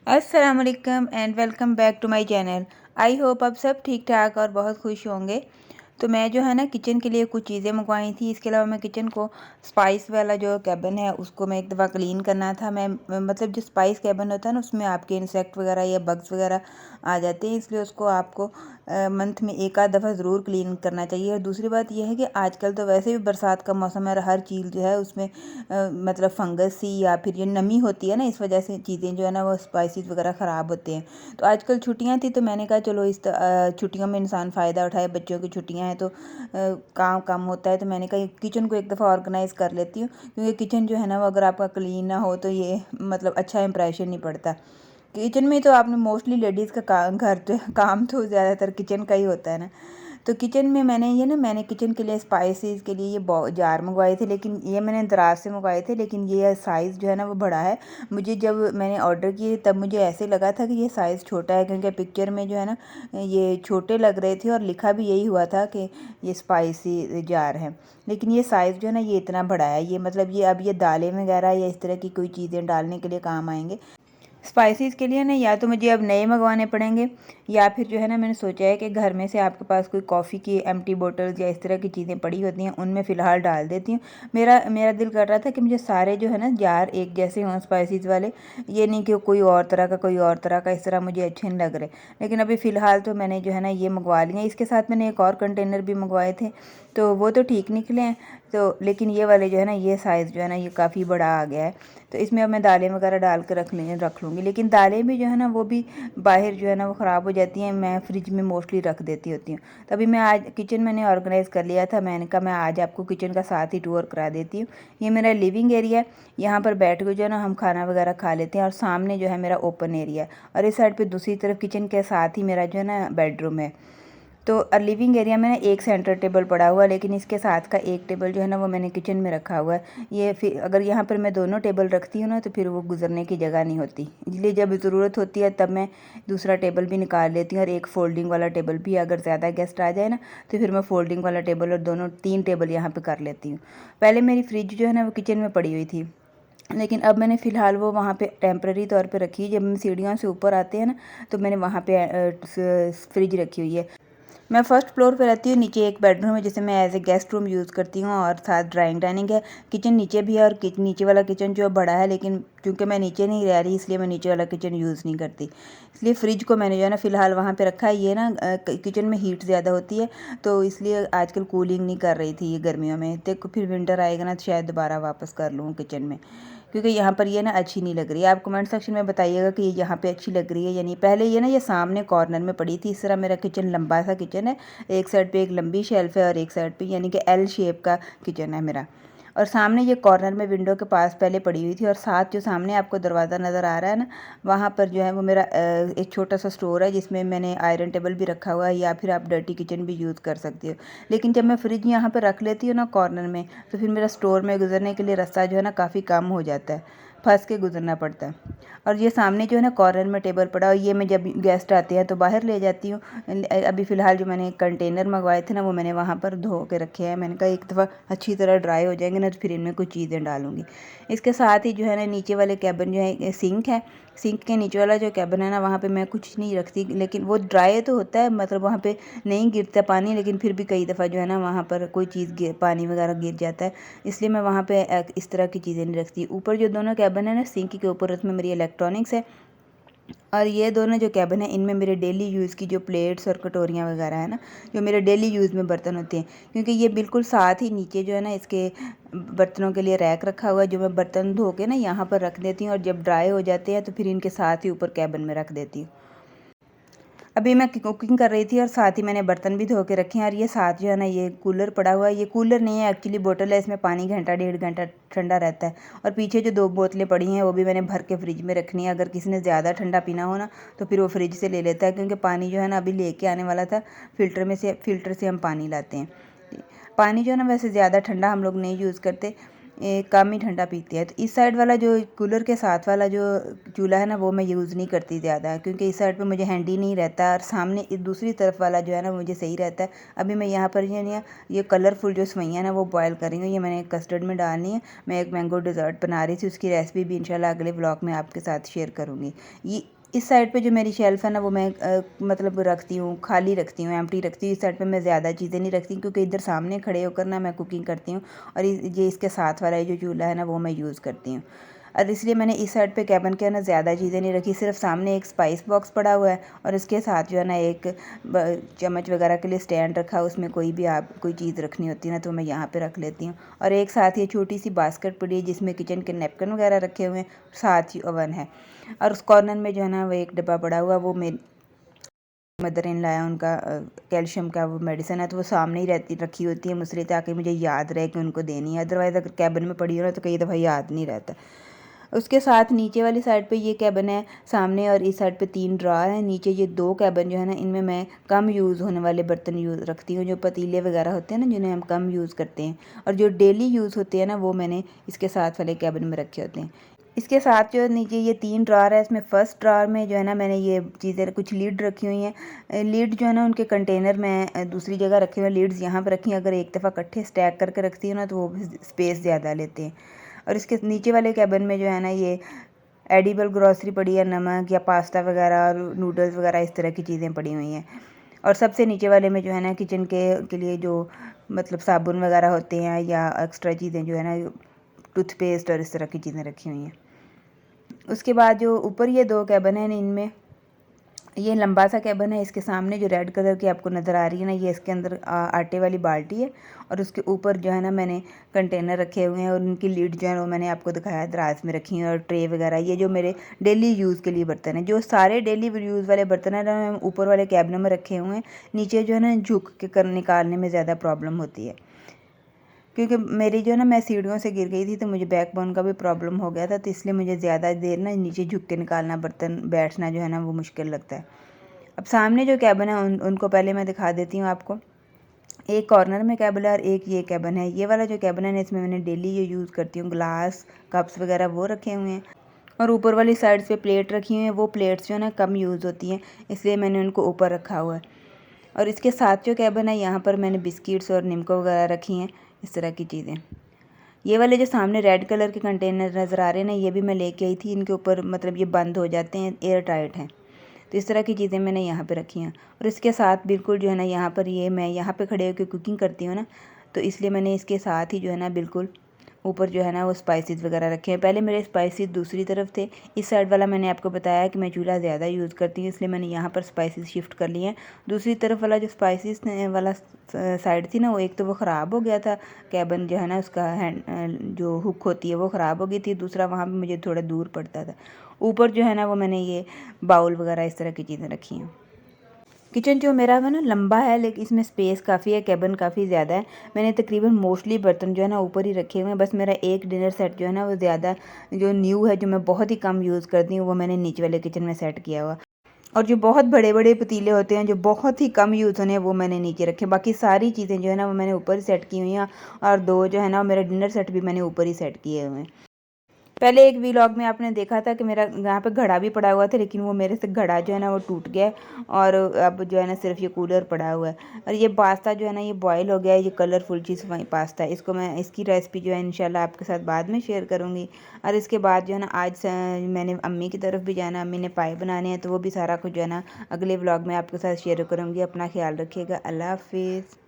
अस्सलाम वालेकुम and welcome back to my channel. I hope आप सब ठीक ठाक और बहुत खुश होंगे। तो मैं जो है ना किचन के लिए कुछ चीज़ें मंगवाई थी। इसके अलावा मैं किचन को स्पाइस वाला जो कैबिन है उसको मैं एक दफ़ा क्लीन करना था। मैं मतलब जो स्पाइस कैबिन होता है ना उसमें आपके इंसेक्ट वगैरह या बग्स वगैरह आ जाते हैं, इसलिए उसको आपको मंथ में एक आध दफ़ा ज़रूर क्लीन करना चाहिए। और दूसरी बात यह है कि आजकल तो वैसे भी बरसात का मौसम है और हर चीज़ जो है उसमें मतलब फंगस सी या फिर जो नमी होती है ना, इस वजह से चीज़ें जो है ना वो स्पाइसेस वगैरह ख़राब होते हैं। तो आजकल छुट्टियां थी तो मैंने कहा चलो इस छुट्टियों में इंसान फ़ायदा उठाए। बच्चों की छुट्टियां हैं तो काम कम होता है, तो मैंने कहा किचन को एक दफ़ा ऑर्गेनाइज़ कर लेती हूँ, क्योंकि किचन जो है ना वो अगर आपका क्लीन ना हो तो ये मतलब अच्छा इंप्रेशन नहीं पड़ता। किचन में तो आपने मोस्टली लेडीज़ का घर तो काम तो ज़्यादातर किचन का ही होता है ना। तो किचन में मैंने किचन के लिए स्पाइसेस के लिए ये जार मंगवाए थे, लेकिन ये मैंने दराज से मंगवाए थे। लेकिन ये साइज़ जो है ना वो बड़ा है। मुझे जब मैंने ऑर्डर किए तब मुझे ऐसे लगा था कि ये साइज़ छोटा है, क्योंकि पिक्चर में जो है ना ये छोटे लग रहे थे और लिखा भी यही हुआ था कि ये स्पाइसी जार है। लेकिन ये साइज़ जो है ना ये इतना बड़ा है। ये मतलब ये अब ये दालें वगैरह या इस तरह की कोई चीज़ें डालने के लिए काम आएंगे। स्पाइसेस के लिए ना या तो मुझे अब नए मंगवाने पड़ेंगे, या फिर जो है ना मैंने सोचा है कि घर में से आपके पास कोई कॉफ़ी की एम्प्टी बोतल्स या इस तरह की चीज़ें पड़ी होती हैं उनमें फ़िलहाल डाल देती हूँ। मेरा मेरा दिल कर रहा था कि मुझे सारे जो है ना जार एक जैसे हों स्पाइसेस वाले। ये नहीं कि कोई और तरह का कोई और तरह का, इस तरह मुझे अच्छे नहीं लग रहे। लेकिन अभी फ़िलहाल तो मैंने जो है ना ये मंगवा लिए। इसके साथ मैंने एक और कंटेनर भी मंगवाए थे, तो वो तो ठीक निकले हैं। तो लेकिन ये वाले जो है ना ये साइज़ जो है ना ये काफ़ी बड़ा आ गया है। तो इसमें अब मैं दालें वगैरह डाल कर रख लूँगी। लेकिन दालें भी जो है ना वो भी बाहर जो है ना वो ख़राब हो जाती हैं, मैं फ्रिज में मोस्टली रख देती होती हूँ। तभी मैं आज किचन मैंने ऑर्गेनाइज़ कर लिया था। मैंने कहा मैं आज आपको किचन का साथ ही टूर करा देती हूँ। ये मेरा लिविंग एरिया है, यहाँ पर बैठ कर जो है ना हम खाना वगैरह खा लेते हैं। और सामने जो है मेरा ओपन एरिया है, और इस साइड पर दूसरी तरफ किचन के साथ ही मेरा जो है ना बेडरूम है। तो लिविंग एरिया में ना एक सेंटर टेबल पड़ा हुआ है, लेकिन इसके साथ का एक टेबल जो है ना वो मैंने किचन में रखा हुआ है। ये फिर अगर यहाँ पर मैं दोनों टेबल रखती हूँ ना तो फिर वो गुजरने की जगह नहीं होती, इसलिए जब ज़रूरत होती है तब मैं दूसरा टेबल भी निकाल लेती हूँ। और एक फ़ोल्डिंग वाला टेबल भी, अगर ज़्यादा गेस्ट आ जाए ना तो फिर मैं फ़ोल्डिंग वाला टेबल और दोनों 3 टेबल यहाँ पर कर लेती हूँ। पहले मेरी फ्रिज जो है ना वो किचन में पड़ी हुई थी, लेकिन अब मैंने फ़िलहाल वो वहाँ पे टेम्पररी तौर पे रखी है। जब हम सीढ़ियों से ऊपर आते हैं ना तो मैंने वहाँ पे फ्रिज रखी हुई है। मैं फर्स्ट फ्लोर पे रहती हूँ। नीचे एक बेडरूम है जिसे मैं as a guest room use करती हूँ, और साथ ड्राइंग डाइनिंग है। किचन नीचे भी है, और नीचे वाला किचन जो बड़ा है, लेकिन क्योंकि मैं नीचे नहीं रह रही इसलिए मैं नीचे वाला किचन यूज़ नहीं करती। इसलिए फ्रिज को मैंने जो है ना फ़िलहाल वहाँ पे रखा है। ये ना किचन में हीट ज़्यादा होती है, तो इसलिए आजकल कूलिंग नहीं कर रही थी ये गर्मियों में। देखो फिर विंटर आएगा ना तो शायद दोबारा वापस कर लूँ किचन में, क्योंकि यहाँ पर ये ना अच्छी नहीं लग रही है। आप कमेंट सेक्शन में बताइएगा कि ये यहाँ पे अच्छी लग रही है या नहीं। पहले ये ना ये सामने कॉर्नर में पड़ी थी। इस तरह मेरा किचन लंबा सा किचन है, एक साइड पे एक लंबी शेल्फ है और एक साइड पे यानी कि एल शेप का किचन है मेरा। और सामने ये कॉर्नर में विंडो के पास पहले पड़ी हुई थी, और साथ जो सामने आपको दरवाज़ा नज़र आ रहा है ना वहाँ पर जो है वो मेरा एक छोटा सा स्टोर है जिसमें मैंने आयरन टेबल भी रखा हुआ है, या फिर आप डर्टी किचन भी यूज़ कर सकते हो। लेकिन जब मैं फ्रिज यहाँ पर रख लेती हूँ ना कॉर्नर में, तो फिर मेरा स्टोर में गुजरने के लिए रास्ता जो है ना काफ़ी कम हो जाता है, फंस के गुजरना पड़ता है। और ये सामने जो है ना कॉर्नर में टेबल पड़ा, और ये मैं जब गेस्ट आते हैं तो बाहर ले जाती हूँ। अभी फ़िलहाल जो मैंने कंटेनर मंगवाए थे ना वो मैंने वहाँ पर धो के रखे हैं। मैंने कहा एक दफ़ा अच्छी तरह ड्राई हो जाएंगे ना तो फिर इनमें कुछ चीज़ें डालूंगी। इसके साथ ही जो है ना नीचे वाले कैबिन जो है सिंक है, सिंक के नीचे वाला जो कैबिन है ना वहाँ पे मैं कुछ नहीं रखती, लेकिन वो ड्राई तो होता है, मतलब वहाँ पे नहीं गिरता पानी, लेकिन फिर भी कई दफ़ा जो है ना वहाँ पर कोई चीज़ पानी वगैरह गिर जाता है, इसलिए मैं वहाँ पे इस तरह की चीज़ें नहीं रखती। ऊपर जो दोनों कैबिन है ना सिंक के ऊपर उसमें मेरी इलेक्ट्रॉनिक्स है, और ये दोनों जो कैबिन है इनमें मेरे डेली यूज़ की जो प्लेट्स और कटोरियाँ वगैरह है ना, जो मेरे डेली यूज़ में बर्तन होते हैं। क्योंकि ये बिल्कुल साथ ही नीचे जो है ना इसके बर्तनों के लिए रैक रखा हुआ है, जो मैं बर्तन धो के ना यहाँ पर रख देती हूँ, और जब ड्राई हो जाते हैं तो फिर इनके साथ ही ऊपर कैबिन में रख देती हूँ। अभी मैं कुकिंग कर रही थी और साथ ही मैंने बर्तन भी धो के रखे हैं। और ये साथ जो है ना ये कूलर पड़ा हुआ है, ये कूलर नहीं है एक्चुअली बोतल है, इसमें पानी घंटा 1.5 घंटा ठंडा रहता है। और पीछे जो 2 बोतलें पड़ी हैं वो भी मैंने भर के फ्रिज में रखनी है। अगर किसी ने ज़्यादा ठंडा पीना हो ना तो फिर वो फ्रिज से ले लेता है, क्योंकि पानी जो है ना अभी लेके आने वाला था फ़िल्टर से हम पानी लाते हैं। पानी जो है ना वैसे ज़्यादा ठंडा हम लोग नहीं यूज़ करते, कम ही ठंडा पीते हैं। तो इस साइड वाला जो कूलर के साथ वाला जो चूल्हा है ना वो मैं यूज़ नहीं करती ज़्यादा, क्योंकि इस साइड पे मुझे हैंडी नहीं रहता, और सामने दूसरी तरफ वाला जो है ना मुझे सही रहता है। अभी मैं यहाँ पर ये कलरफुल जो सवैयाँ ना वो बॉयल कर रही हूँ, ये मैंने कस्टर्ड में डालनी है। मैं एक मैंगो डिज़र्ट बना रही थी, उसकी रेसिपी भी इंशाल्लाह अगले व्लॉग में आपके साथ शेयर करूँगी। ये इस साइड पे जो मेरी शेल्फ़ है ना वो मैं मतलब रखती हूँ, खाली रखती हूँ, एम्प्टी रखती हूँ। इस साइड पे मैं ज़्यादा चीज़ें नहीं रखती क्योंकि इधर सामने खड़े होकर ना मैं कुकिंग करती हूँ और ये इसके साथ वाला जो चूल्हा है ना वो मैं यूज़ करती हूँ। और इसलिए मैंने इस साइड पे कैबिन के ना ज़्यादा चीज़ें नहीं रखी, सिर्फ सामने एक स्पाइस बॉक्स पड़ा हुआ है और इसके साथ जो है ना एक चम्मच वगैरह के लिए स्टैंड रखा है। उसमें कोई भी आप कोई चीज़ रखनी होती है ना तो मैं यहाँ पे रख लेती हूँ। और एक साथ ये छोटी सी बास्केट पड़ी है जिसमें किचन के नैपकिन वगैरह रखे हुए हैं, साथ ही ओवन है। और उस कॉर्नर में जो है ना वो एक डब्बा पड़ा हुआ, वो मेरी मदर इन लाया उनका कैल्शियम का वो मेडिसिन है, तो वो सामने ही रखी होती है मुझसे, ताकि मुझे याद रहे कि उनको देनी है। अदरवाइज़ अगर कैबिन में पड़ी हो ना तो कई दफ़ा याद नहीं रहता। उसके साथ नीचे वाली साइड पे ये कैबिन है सामने, और इस साइड पे 3 ड्रॉअर हैं। नीचे ये 2 कैबिन जो है ना इनमें मैं कम यूज़ होने वाले बर्तन यूज़ रखती हूँ, जो पतीले वगैरह होते हैं ना जिन्हें हम कम यूज़ करते हैं, और जो डेली यूज़ होते हैं ना वो मैंने इसके साथ वाले कैबिन में रखे होते हैं। इसके साथ जो नीचे ये 3 ड्रॉअर है, इसमें फर्स्ट ड्रॉअर में जो है ना मैंने ये चीज़ें कुछ लीड रखी हुई हैं। लीड जो है ना उनके कंटेनर में दूसरी जगह रखे हुए हैं, लीड्स यहाँ पर रखी हैं। अगर एक दफ़ा इकट्ठे स्टैक करके रखती हूँ ना तो वो स्पेस ज़्यादा लेते हैं। और इसके नीचे वाले कैबिन में जो है ना ये एडिबल ग्रॉसरी पड़ी है, नमक या पास्ता वगैरह और नूडल्स वगैरह इस तरह की चीज़ें पड़ी हुई हैं। और सबसे नीचे वाले में जो है ना किचन के लिए जो मतलब साबुन वगैरह होते हैं या एक्स्ट्रा चीज़ें जो है ना टूथपेस्ट और इस तरह की चीज़ें रखी हुई हैं। उसके बाद जो ऊपर ये 2 कैबिन हैं, इनमें ये लंबा सा कैबिन है, इसके सामने जो रेड कलर की आपको नज़र आ रही है ना ये इसके अंदर आटे वाली बाल्टी है, और उसके ऊपर जो है ना मैंने कंटेनर रखे हुए हैं और उनकी लीड जो है वो मैंने आपको दिखाया दराज में रखी है, और ट्रे वगैरह ये जो मेरे डेली यूज़ के लिए बर्तन हैं। जो सारे डेली यूज़ वाले बर्तन हैं ना ऊपर वाले कैबिन में रखे हुए हैं। नीचे जो है ना झुक के कर निकालने में ज़्यादा प्रॉब्लम होती है, क्योंकि मेरी जो है ना मैं सीढ़ियों से गिर गई थी तो मुझे बैकबोन का भी प्रॉब्लम हो गया था, तो इसलिए मुझे ज़्यादा देर ना नीचे झुक के निकालना बर्तन बैठना जो है ना वो मुश्किल लगता है। अब सामने जो कैबिन है उनको पहले मैं दिखा देती हूँ आपको। एक कॉर्नर में कैबिन है और एक ये कैबिन है। ये वाला जो कैबिन है ना इसमें मैंने डेली ये यूज़ करती हूँ, ग्लास कप्स वगैरह वो रखे हुए हैं, और ऊपर वाली साइड पे प्लेट रखी हुई हैं। वो प्लेट्स जो है ना कम यूज़ होती हैं, इसलिए मैंने उनको ऊपर रखा हुआ है। और इसके साथ जो कैबिन है यहाँ पर मैंने बिस्किट्स और निमको वगैरह रखी हैं, इस तरह की चीज़ें। ये वाले जो सामने रेड कलर के कंटेनर नज़र आ रहे हैं ना ये भी मैं लेके आई थी। इनके ऊपर मतलब ये बंद हो जाते हैं, एयर टाइट हैं, तो इस तरह की चीज़ें मैंने यहाँ पे रखी हैं। और इसके साथ बिल्कुल जो है ना यहाँ पर ये मैं यहाँ पे खड़े होकर कुकिंग करती हूँ ना, तो इसलिए मैंने इसके साथ ही जो है ना बिल्कुल ऊपर जो है ना वो स्पाइसेस वगैरह रखे हैं। पहले मेरे स्पाइसेस दूसरी तरफ थे, इस साइड वाला मैंने आपको बताया कि मैं चूल्हा ज़्यादा यूज़ करती हूँ, इसलिए मैंने यहाँ पर स्पाइसेस शिफ्ट कर लिए हैं। दूसरी तरफ वाला जो स्पाइसेस वाला साइड थी ना वो एक तो वो ख़राब हो गया था, कैबिन जो है ना उसका हैंड जो हुक होती है वो ख़राब हो गई थी, दूसरा वहाँ पर मुझे थोड़ा दूर पड़ता था। ऊपर जो है ना वो मैंने ये बाउल वगैरह इस तरह की चीज़ें रखी हैं। किचन जो मेरा है ना लंबा है, लेकिन इसमें स्पेस काफ़ी है, कैबिन काफ़ी ज़्यादा है। मैंने तकरीबन मोस्टली बर्तन जो है ना ऊपर ही रखे हुए हैं। बस मेरा एक डिनर सेट जो है ना वो ज़्यादा जो न्यू है, जो मैं बहुत ही कम यूज़ करती हूँ, वो मैंने नीचे वाले किचन में सेट किया हुआ। और जो बहुत बड़े बड़े पतीले होते हैं जो बहुत ही कम यूज़ होने हैं वो मैंने नीचे रखे। बाकी सारी चीज़ें जो है ना वो मैंने ऊपर ही सेट की हुई हैं, और 2 जो है ना मेरा डिनर सेट भी मैंने ऊपर ही सेट किए हुए हैं। पहले एक व्लॉग में आपने देखा था कि मेरा यहाँ पे घड़ा भी पड़ा हुआ था, लेकिन वो मेरे से घड़ा जो है ना वो टूट गया, और अब जो है ना सिर्फ ये कूलर पड़ा हुआ है। और ये पास्ता जो है ना ये बॉयल हो गया है, ये कलरफुल चीज़ पास्ता है। इसको मैं इसकी रेसिपी जो है इंशाल्लाह आपके साथ बाद में शेयर करूँगी। और इसके बाद जो है ना आज मैंने अम्मी की तरफ भी जाना, अम्मी ने पाए बनाने हैं, तो वो भी सारा कुछ जो है ना अगले व्लॉग में आपके साथ शेयर करूँगी। अपना ख्याल रखिएगा। अल्लाह हाफिज़।